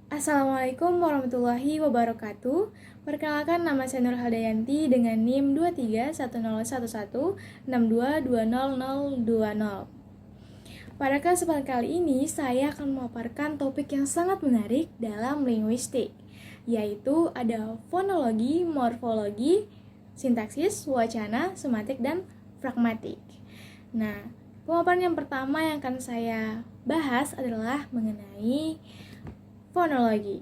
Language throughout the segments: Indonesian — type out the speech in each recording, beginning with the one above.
Assalamualaikum warahmatullahi wabarakatuh. Perkenalkan, nama saya Nur Haldayanti dengan NIM 231011622020. Pada kesempatan kali ini, saya akan memaparkan topik yang sangat menarik dalam linguistik, yaitu ada fonologi, morfologi, sintaksis, wacana, semantik, dan pragmatik. Nah, pemaparan yang pertama yang akan saya bahas adalah mengenai fonologi.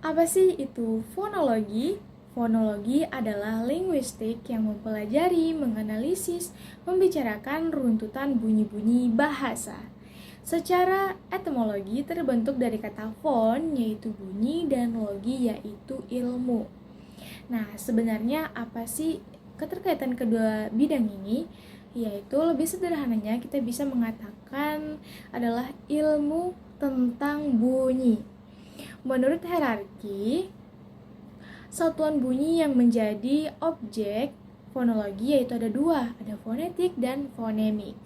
Apa sih itu fonologi? Fonologi adalah linguistik yang mempelajari, menganalisis, membicarakan runtutan bunyi-bunyi bahasa. Secara etimologi terbentuk dari kata fon, yaitu bunyi, dan logi, yaitu ilmu. Nah, sebenarnya apa sih keterkaitan kedua bidang ini? Yaitu lebih sederhananya kita bisa mengatakan adalah ilmu tentang bunyi. Menurut hierarki, satuan bunyi yang menjadi objek fonologi yaitu ada dua, ada fonetik dan fonemik.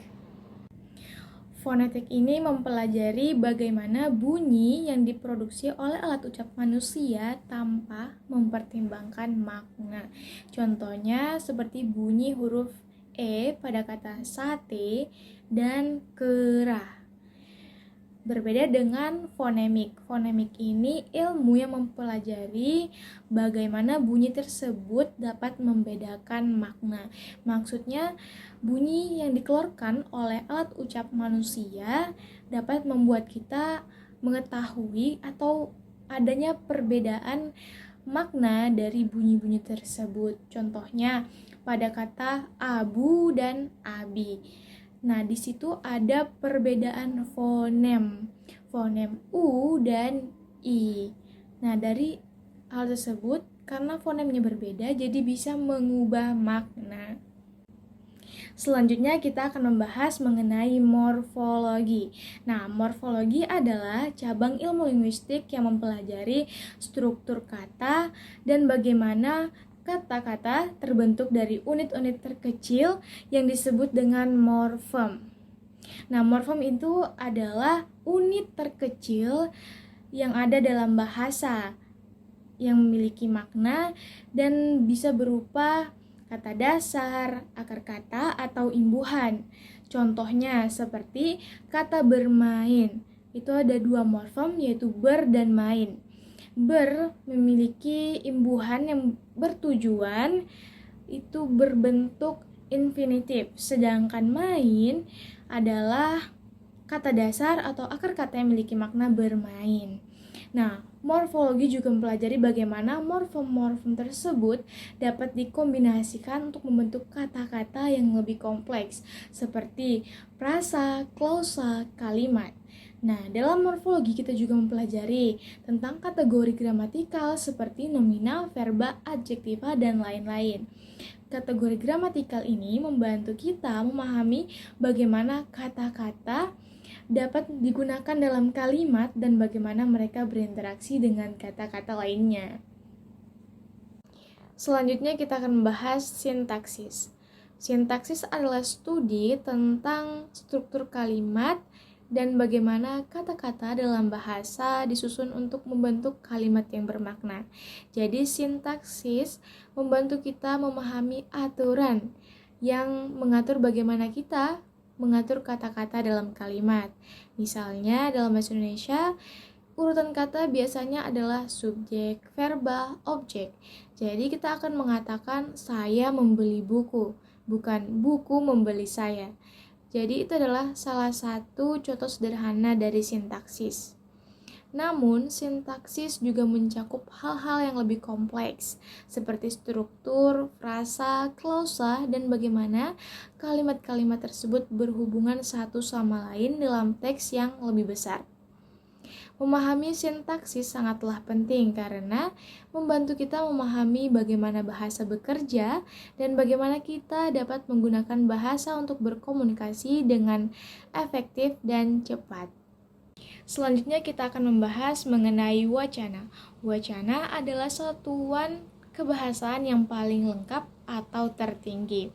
Fonetik ini mempelajari bagaimana bunyi yang diproduksi oleh alat ucap manusia tanpa mempertimbangkan makna. Contohnya seperti bunyi huruf E pada kata sate dan kerah. Berbeda dengan fonemik. Fonemik ini ilmu yang mempelajari bagaimana bunyi tersebut dapat membedakan makna. Maksudnya, bunyi yang dikeluarkan oleh alat ucap manusia dapat membuat kita mengetahui atau adanya perbedaan makna dari bunyi-bunyi tersebut. Contohnya, pada kata abu dan abi. Nah, di situ ada perbedaan fonem U dan I. Nah, dari hal tersebut, karena fonemnya berbeda, jadi bisa mengubah makna. Selanjutnya kita akan membahas mengenai morfologi. Nah, morfologi adalah cabang ilmu linguistik yang mempelajari struktur kata dan bagaimana kata-kata terbentuk dari unit-unit terkecil yang disebut dengan morfem. Nah, morfem itu adalah unit terkecil yang ada dalam bahasa yang memiliki makna dan bisa berupa kata dasar, akar kata, atau imbuhan. Contohnya seperti kata bermain. Itu ada dua morfem yaitu ber dan main. Ber memiliki imbuhan yang bertujuan itu berbentuk infinitif, sedangkan main adalah kata dasar atau akar kata yang memiliki makna bermain. Nah, morfologi juga mempelajari bagaimana morfem-morfem tersebut dapat dikombinasikan untuk membentuk kata-kata yang lebih kompleks, seperti frasa, klausa, kalimat. Nah, dalam morfologi kita juga mempelajari tentang kategori gramatikal seperti nominal, verba, adjektiva, dan lain-lain. Kategori gramatikal ini membantu kita memahami bagaimana kata-kata dapat digunakan dalam kalimat dan bagaimana mereka berinteraksi dengan kata-kata lainnya. Selanjutnya kita akan membahas sintaksis. Sintaksis adalah studi tentang struktur kalimat dan bagaimana kata-kata dalam bahasa disusun untuk membentuk kalimat yang bermakna. Jadi sintaksis membantu kita memahami aturan yang mengatur bagaimana kita mengatur kata-kata dalam kalimat. Misalnya dalam bahasa Indonesia, urutan kata biasanya adalah subjek, verba, objek. Jadi kita akan mengatakan saya membeli buku, bukan buku membeli saya. Jadi itu adalah salah satu contoh sederhana dari sintaksis. Namun, sintaksis juga mencakup hal-hal yang lebih kompleks, seperti struktur, frasa, klausa, dan bagaimana kalimat-kalimat tersebut berhubungan satu sama lain dalam teks yang lebih besar. Memahami sintaksis sangatlah penting karena membantu kita memahami bagaimana bahasa bekerja dan bagaimana kita dapat menggunakan bahasa untuk berkomunikasi dengan efektif dan cepat. Selanjutnya kita akan membahas mengenai wacana. Wacana adalah satuan kebahasaan yang paling lengkap atau tertinggi.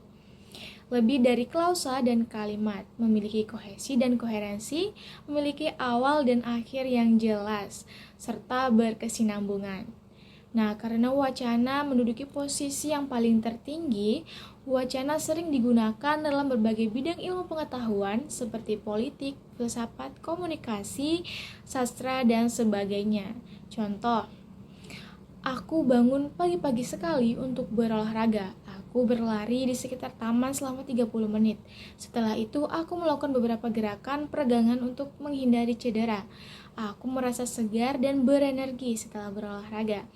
lebih dari klausa dan kalimat, memiliki kohesi dan koherensi, memiliki awal dan akhir yang jelas, serta berkesinambungan. Nah, karena wacana menduduki posisi yang paling tertinggi, wacana sering digunakan dalam berbagai bidang ilmu pengetahuan seperti politik, filsafat, komunikasi, sastra, dan sebagainya. Contoh, aku bangun pagi-pagi sekali untuk berolahraga. Aku berlari di sekitar taman selama 30 menit. Setelah itu, aku melakukan beberapa gerakan peregangan untuk menghindari cedera. Aku merasa segar dan berenergi setelah berolahraga.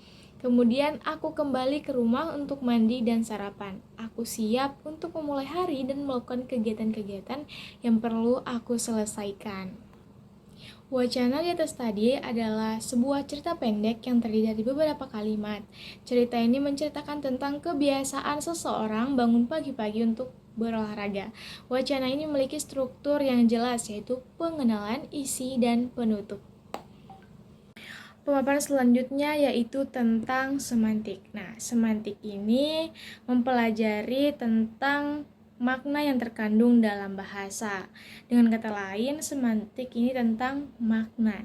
Kemudian aku kembali ke rumah untuk mandi dan sarapan. Aku siap untuk memulai hari dan melakukan kegiatan-kegiatan yang perlu aku selesaikan. Wacana di atas tadi adalah sebuah cerita pendek yang terdiri dari beberapa kalimat. Cerita ini menceritakan tentang kebiasaan seseorang bangun pagi-pagi untuk berolahraga. Wacana ini memiliki struktur yang jelas, yaitu pengenalan, isi, dan penutup. Pemaparan selanjutnya yaitu tentang semantik. Nah, semantik ini mempelajari tentang makna yang terkandung dalam bahasa. Dengan kata lain, semantik ini tentang makna.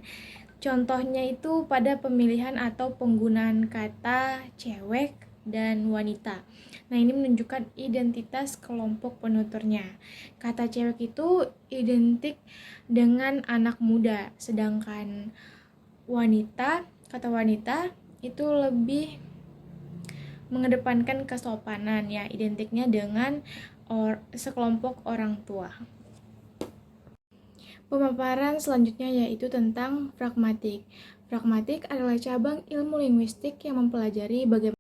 Contohnya itu pada pemilihan atau penggunaan kata cewek dan wanita. Nah, ini menunjukkan identitas kelompok penuturnya. Kata cewek itu identik dengan anak muda, sedangkan kata wanita itu lebih mengedepankan kesopanan, ya, identiknya dengan sekelompok orang tua. Pemaparan selanjutnya yaitu tentang pragmatik. Pragmatik adalah cabang ilmu linguistik yang mempelajari bagaimana